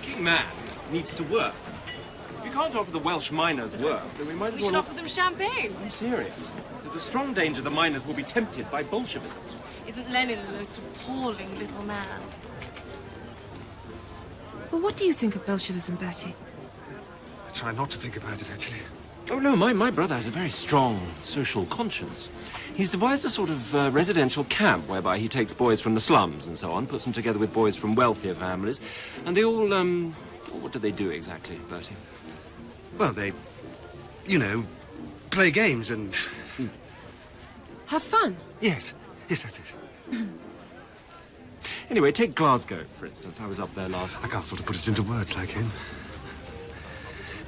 working man needs to work. If you can't offer the Welsh miners work, then we might as well... We should offer them champagne. I'm serious. There's a strong danger the miners will be tempted by Bolshevism. Isn't Lenin the most appalling little man? Well, what do you think of Bolshevism, Bertie? I try not to think about it, actually. Oh, no, my brother has a very strong social conscience. He's devised a sort of residential camp whereby he takes boys from the slums and so on, puts them together with boys from wealthier families, and they all, what do they do exactly, Bertie? Well, they, you know, play games and... Have fun? Yes, that's it. Anyway, take Glasgow, for instance. I was up there last... I can't sort of put it into words like him.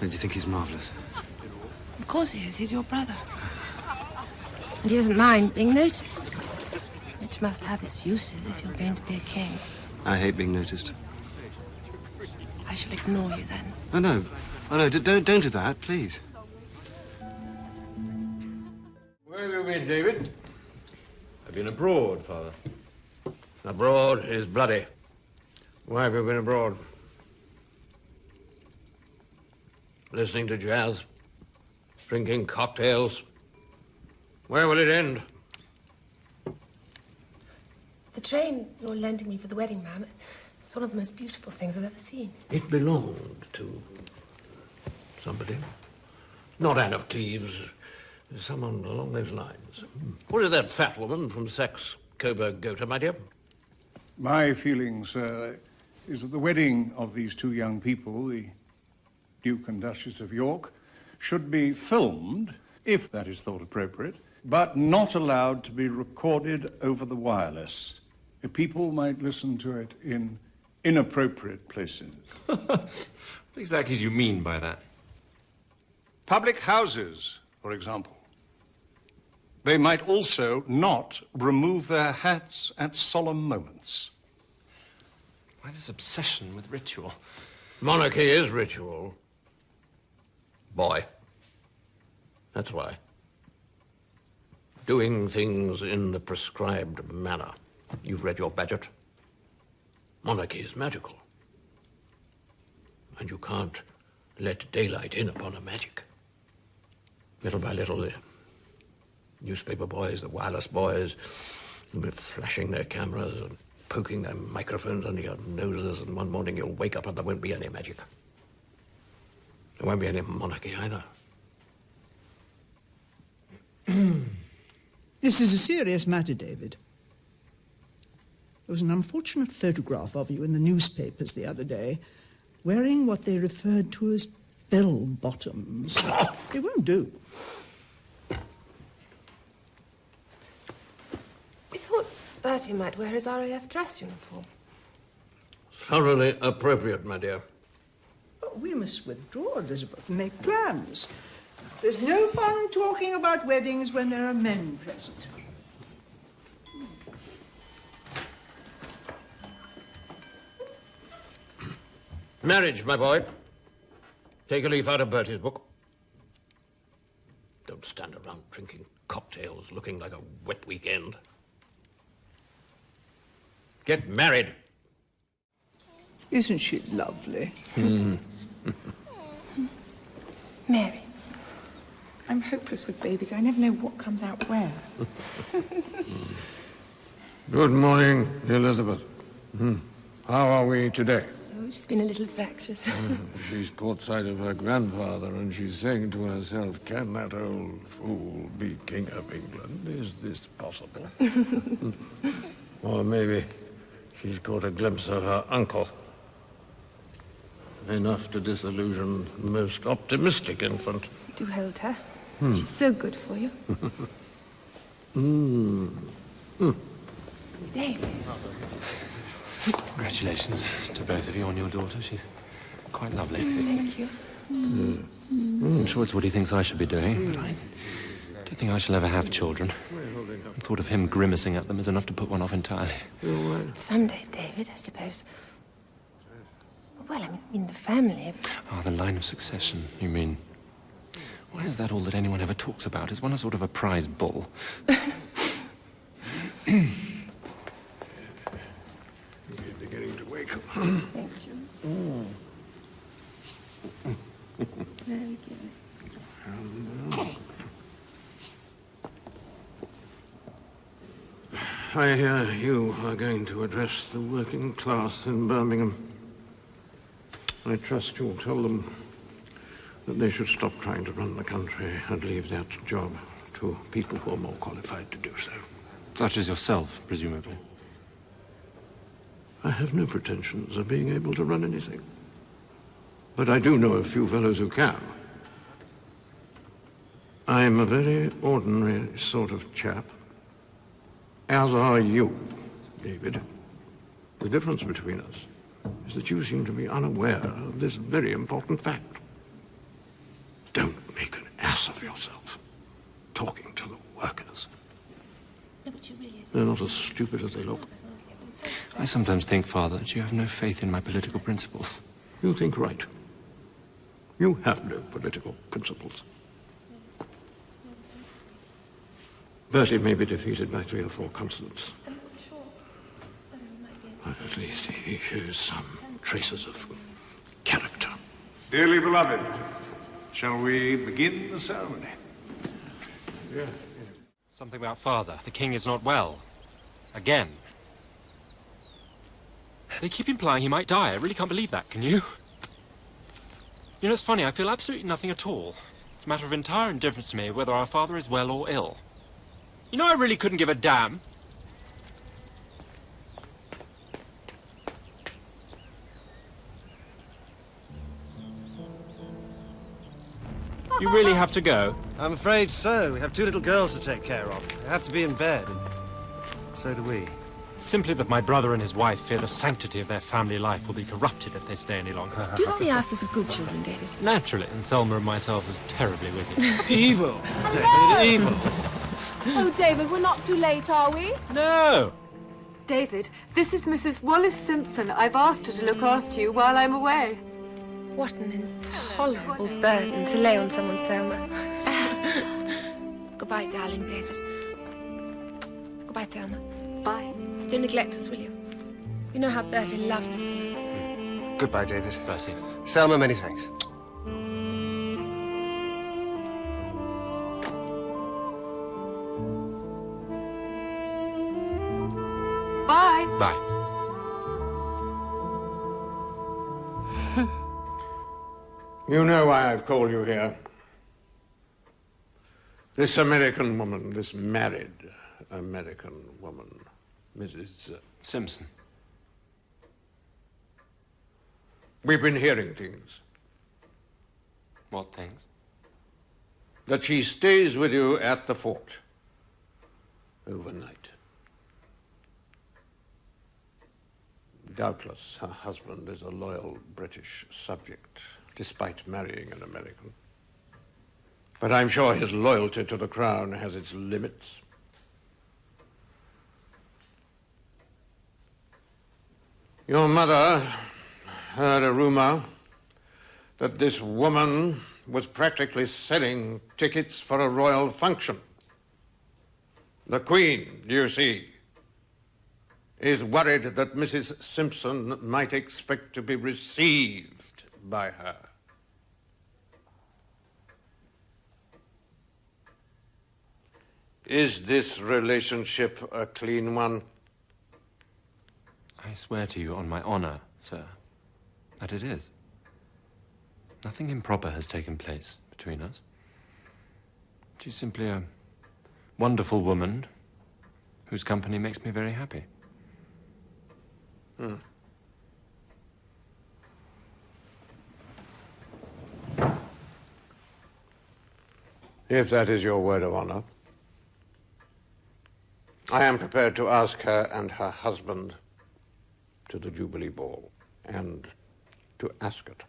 Don't you think he's marvellous? Of course he is. He's your brother. And he doesn't mind being noticed. Which must have its uses if you're going to be a king. I hate being noticed. I shall ignore you then. Oh, no. Oh, no, don't do that, please. Where have you been, David? I've been abroad, Father. Abroad is bloody. Why have you been abroad? Listening to jazz? Drinking cocktails? Where will it end? The train you're lending me for the wedding, ma'am, it's one of the most beautiful things I've ever seen. It belonged to somebody. Not Anne of Cleves. Someone along those lines. What is that fat woman from Saxe-Coburg-Gotha, my dear? My feeling, sir, is that the wedding of these two young people, the Duke and Duchess of York, should be filmed, if that is thought appropriate, but not allowed to be recorded over the wireless. People might listen to it in inappropriate places. What exactly do you mean by that? Public houses, for example. They might also not remove their hats at solemn moments. Why this obsession with ritual? Monarchy is ritual. Boy. That's why. Doing things in the prescribed manner. You've read your budget. Monarchy is magical. And you can't let daylight in upon a magic. Little by little, the newspaper boys, the wireless boys, will be flashing their cameras and poking their microphones under your noses, and one morning you'll wake up and there won't be any magic. There won't be any monarchy either. This is a serious matter, David. There was an unfortunate photograph of you in the newspapers the other day, wearing what they referred to as bell-bottoms. They won't do. We thought Bertie might wear his RAF dress uniform. Thoroughly appropriate, my dear. Oh, we must withdraw, Elizabeth, and make plans. There's no fun talking about weddings when there are men present. Marriage, my boy. Take a leaf out of Bertie's book. Don't stand around drinking cocktails looking like a wet weekend. Get married. Isn't she lovely? Mary. I'm hopeless with babies. I never know what comes out where. Good morning, Elizabeth. How are we today? Oh, she's been a little fractious. She's caught sight of her grandfather and she's saying to herself, can that old fool be King of England? Is this possible? Or maybe she's caught a glimpse of her uncle. Enough to disillusion the most optimistic infant. Do hold her. She's so good for you. David. Congratulations to both of you on your daughter. She's quite lovely. Thank you. I'm sure it's what he thinks I should be doing, but I don't think I shall ever have children. The thought of him grimacing at them is enough to put one off entirely. Someday, David, I suppose. Well, I mean the family. Ah, the line of succession, you mean? Why is that all that anyone ever talks about? Is one a sort of a prize bull? You're beginning to wake up. Thank you. Very good. I hear you are going to address the working class in Birmingham. I trust you'll tell them that they should stop trying to run the country and leave that job to people who are more qualified to do so. Such as yourself, presumably. I have no pretensions of being able to run anything. But I do know a few fellows who can. I'm a very ordinary sort of chap. As are you, David. The difference between us is that you seem to be unaware of this very important fact. Don't make an ass of yourself talking to the workers. They're not as stupid as they look. I sometimes think, Father, that you have no faith in my political principles. You think right. You have no political principles. Bertie may be defeated by 3 or 4 consonants. But at least he shows some traces of character. Dearly beloved, shall we begin the ceremony? Yeah. Something about Father. The king is not well. Again. They keep implying he might die. I really can't believe that, can you? You know, it's funny, I feel absolutely nothing at all. It's a matter of entire indifference to me whether our father is well or ill. You know, I really couldn't give a damn. You really have to go? I'm afraid so. We have 2 little girls to take care of. They have to be in bed, and so do we. Simply that my brother and his wife fear the sanctity of their family life will be corrupted if they stay any longer. Do you see us as the good children, David? Naturally, and Thelma and myself as terribly wicked. Evil, David, evil. Oh, David, we're not too late, are we? No! David, this is Mrs. Wallis Simpson. I've asked her to look after you while I'm away. What an intolerable burden to lay on someone, Thelma. Goodbye, darling David. Goodbye, Thelma. Bye. Don't neglect us, will you? You know how Bertie loves to see you. Goodbye, David. Bertie. Selma, many thanks. Bye. Bye. You know why I've called you here. This American woman, this married American woman, Mrs. Simpson. We've been hearing things. What things? That she stays with you at the fort overnight. Doubtless her husband is a loyal British subject, despite marrying an American. But I'm sure his loyalty to the crown has its limits. Your mother heard a rumor that this woman was practically selling tickets for a royal function. The Queen, you see, is worried that Mrs. Simpson might expect to be received by her. Is this relationship a clean one? I swear to you on my honor, sir, that it is. Nothing improper has taken place between us. She's simply a wonderful woman whose company makes me very happy. If that is your word of honor, I am prepared to ask her and her husband to the Jubilee Ball and to Ascot.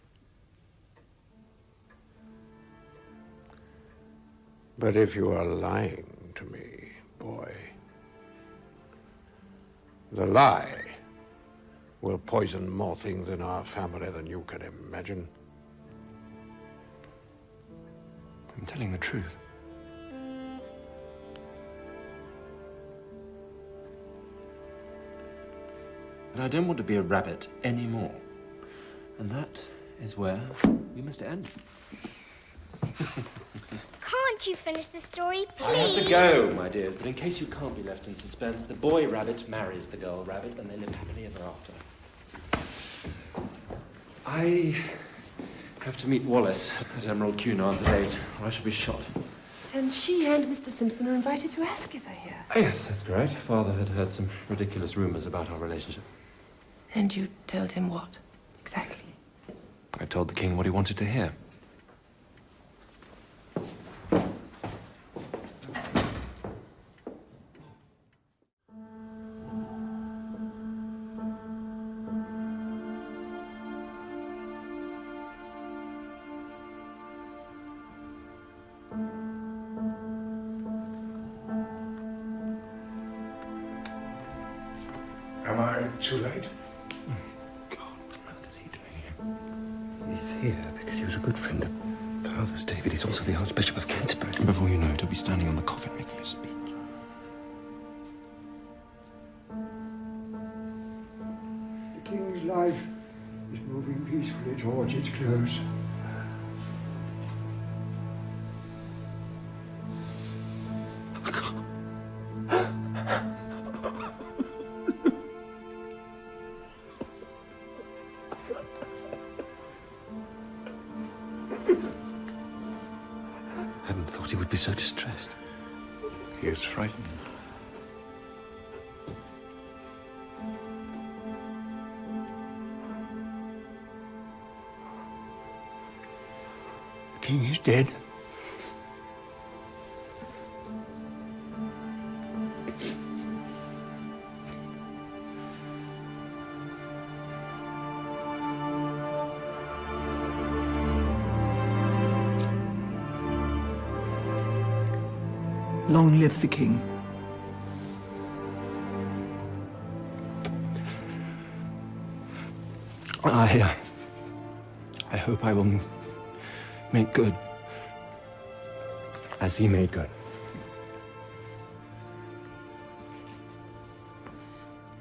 But if you are lying to me, boy, the lie will poison more things in our family than you can imagine. I'm telling the truth. But I don't want to be a rabbit anymore. And that is where we must end. Can't you finish the story, please? I have to go, my dears, but in case you can't be left in suspense, the boy rabbit marries the girl rabbit and they live happily ever after. I have to meet Wallis at Emerald Cunard's at 8, or I shall be shot. And she and Mr. Simpson are invited to Ascot, I hear. Oh, yes, that's great. Father had heard some ridiculous rumours about our relationship. And you told him what, exactly? I told the king what he wanted to hear. Am I too late? God, what on earth is he doing here? He's here because he was a good friend of Father's, David. He's also the Archbishop of Canterbury. And before you know it, he'll be standing on the coffin making a speech. The King's life is moving peacefully towards its close. He would be so distressed. He is frightened. The king is dead. Long live the king. I hope I will make good as he made good.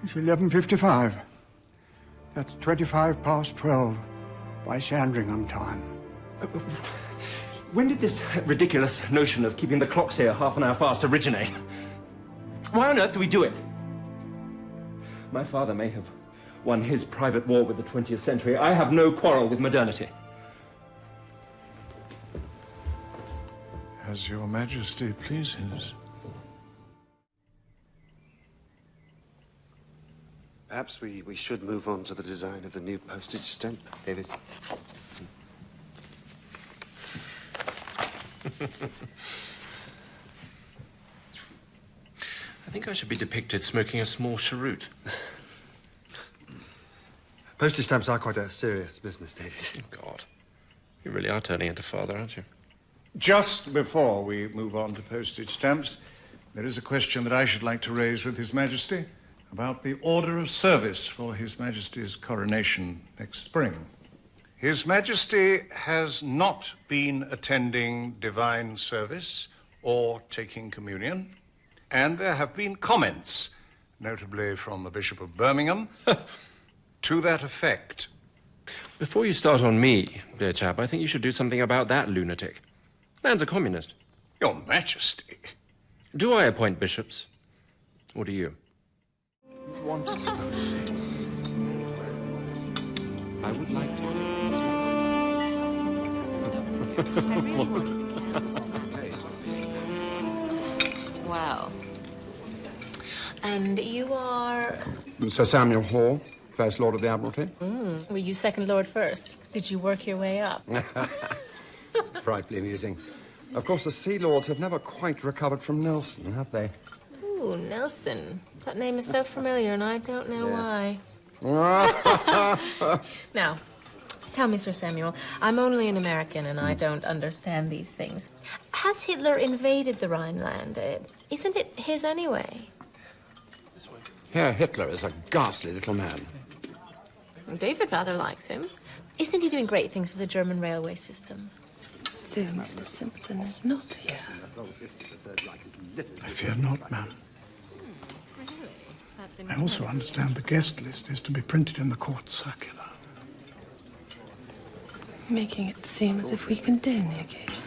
It's 11:55. That's 25 past 12 by Sandringham time. When did this ridiculous notion of keeping the clocks here half an hour fast originate? Why on earth do we do it? My father may have won his private war with the 20th century. I have no quarrel with modernity. As your majesty pleases. Perhaps we should move on to the design of the new postage stamp, David. I think I should be depicted smoking a small cheroot. Postage stamps are quite a serious business, David. Oh, God. You really are turning into father, aren't you? Just before we move on to postage stamps, there is a question that I should like to raise with His Majesty about the order of service for His Majesty's coronation next spring. His Majesty has not been attending divine service or taking communion, and there have been comments, notably from the Bishop of Birmingham, to that effect. Before you start on me, dear chap, I think you should do something about that lunatic. Man's a communist. Your Majesty. Do I appoint bishops? Or do you? I would like to. Wow. And you are... Sir Samuel Hall, First Lord of the Admiralty. Were you second lord first? Did you work your way up? Frightfully amusing. Of course, the Sea Lords have never quite recovered from Nelson, have they? Ooh, Nelson. That name is so familiar, and I don't know why. Now, tell me, Sir Samuel, I'm only an American, and I don't understand these things. Has Hitler invaded the Rhineland? Isn't it his anyway? Herr Hitler is a ghastly little man. David rather likes him. Isn't he doing great things for the German railway system? So Mr. Simpson is not here. I fear not, ma'am. I also understand the guest list is to be printed in the court circular. Making it seem as if we condone the occasion.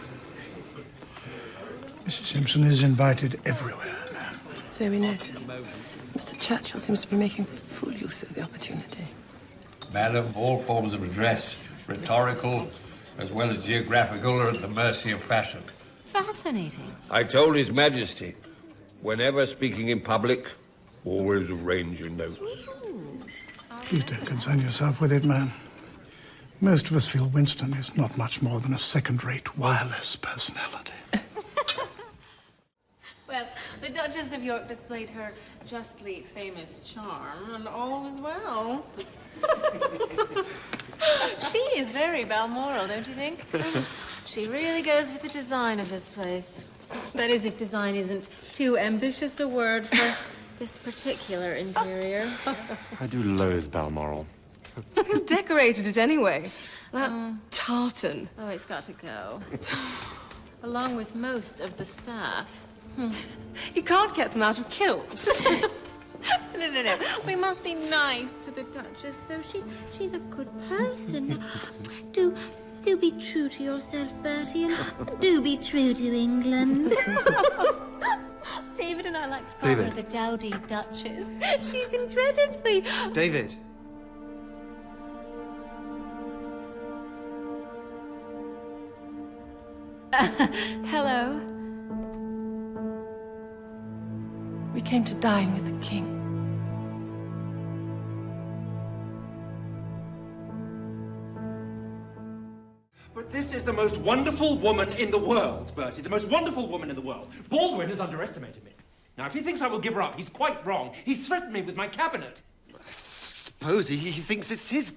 Mrs. Simpson is invited everywhere now. So we notice. Mr. Churchill seems to be making full use of the opportunity. Madam, all forms of address, rhetorical as well as geographical, are at the mercy of fashion. Fascinating. I told His Majesty, whenever speaking in public, always arrange your notes. Please don't concern yourself with it, man. Most of us feel Winston is not much more than a second-rate wireless personality. Well, the Duchess of York displayed her justly famous charm, and all was well. She is very Balmoral, don't you think? She really goes with the design of this place. That is, if design isn't too ambitious a word for this particular interior. I do loathe Balmoral. Who decorated it anyway? That tartan. Oh, it's got to go. Along with most of the staff. You can't get them out of kilts. No. We must be nice to the Duchess, though. She's a good person. Do be true to yourself, Bertie, and do be true to England. David and I like to call her the Dowdy Duchess. She's incredibly... David. Hello. We came to dine with the king. But this is the most wonderful woman in the world, Bertie. The most wonderful woman in the world. Baldwin has underestimated me. Now, if he thinks I will give her up, he's quite wrong. He's threatened me with my cabinet. I suppose he thinks it's his...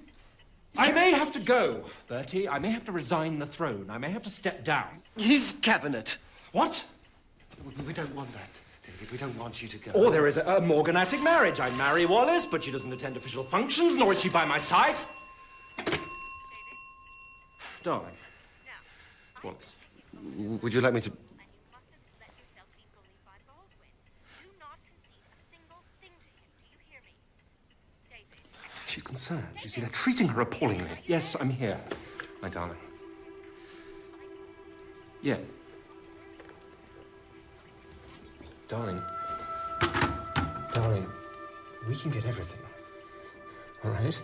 I may have to go, Bertie. I may have to resign the throne. I may have to step down. His cabinet. What? We don't want that, David. We don't want you to go. Or there is a morganatic marriage. I marry Wallis, but she doesn't attend official functions, nor is she by my side. Darling. Wallis. Would you like me to... She's concerned. You see, they're treating her appallingly. Yes, I'm here, my darling. Yeah. Darling. Darling, we can get everything. All right?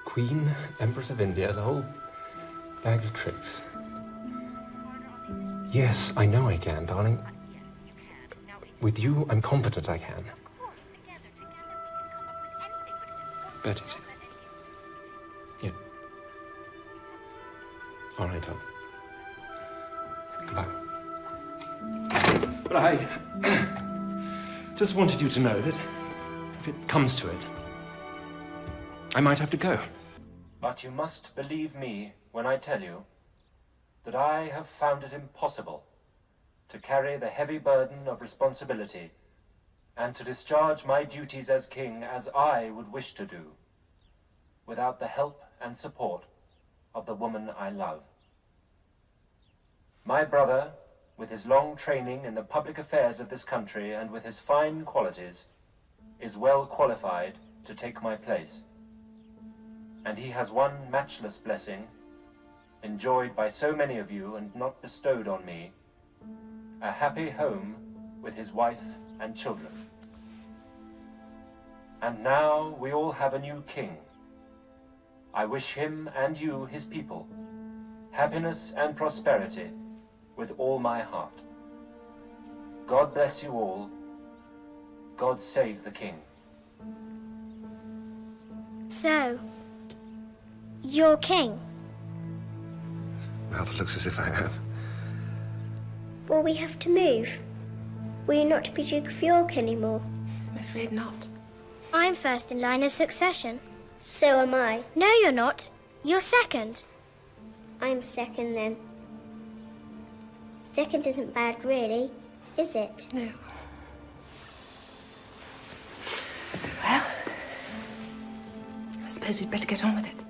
Queen, Empress of India, the whole bag of tricks. Yes, I know I can, darling. With you, I'm confident I can. Bertie's here. Yeah. All right, darling. Goodbye. But I just wanted you to know that if it comes to it, I might have to go. But you must believe me when I tell you that I have found it impossible to carry the heavy burden of responsibility and to discharge my duties as king as I would wish to do, without the help and support of the woman I love. My brother, with his long training in the public affairs of this country and with his fine qualities, is well qualified to take my place. And he has one matchless blessing, enjoyed by so many of you and not bestowed on me, a happy home with his wife and children. And now we all have a new king. I wish him and you, his people, happiness and prosperity with all my heart. God bless you all. God save the king. So, you're king? Rather looks as if I am. Will we have to move? Will you not be Duke of York anymore? I'm afraid not. I'm first in line of succession. So am I. No, you're not. You're second. I'm second, then. Second isn't bad, really, is it? No. Well, I suppose we'd better get on with it.